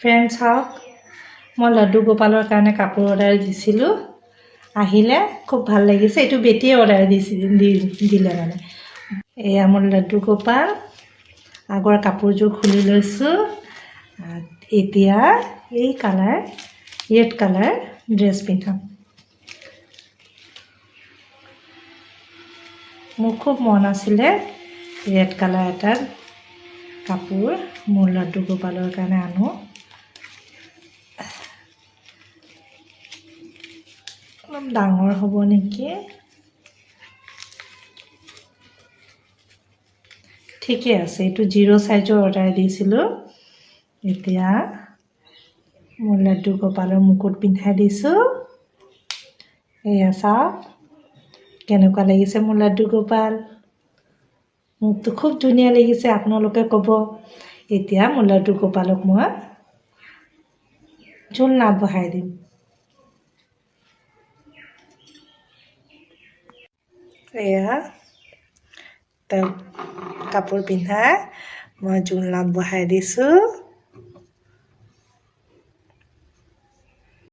friends চাওক মই লাড্ডু গোপালৰ কাৰণে কাপোৰ অৰ্ডাৰ দিছিলোঁ আহিলে খুব ভাল লাগিছে এইটো বেটিয়ে অৰ্ডাৰ দিলে মানে এয়া মোৰ লাড্ডু গোপাল আগৰ কাপোৰযোৰ খুলি লৈছোঁ এতিয়া এই কালাৰ ৰেড কালাৰ ড্ৰেছ পিন্ধাম মোৰ খুব মন আছিলে ৰেড কালাৰ এটা কাপোৰ মোৰ লাড্ডু গোপালৰ কাৰণে আনো অলপ ডাঙৰ হ'ব নেকি ঠিকে আছে এইটো 0 সাইজৰ অৰ্ডাৰ দিছিলোঁ এতিয়া মোৰ লাড্ডু গোপালৰ মুকুট পিন্ধাই দিছোঁ এয়া চাওক কেনেকুৱা লাগিছে মোৰ লাড্ডু গোপাল মোকতো খুব ধুনীয়া লাগিছে আপোনালোকে ক'ব এতিয়া মোৰ লাড্ডু গোপালক মই ঝুলনাত বহাই দিম এয়া কাপোৰ পিন্ধাই মই ঝুলনাত বহাই দিছোঁ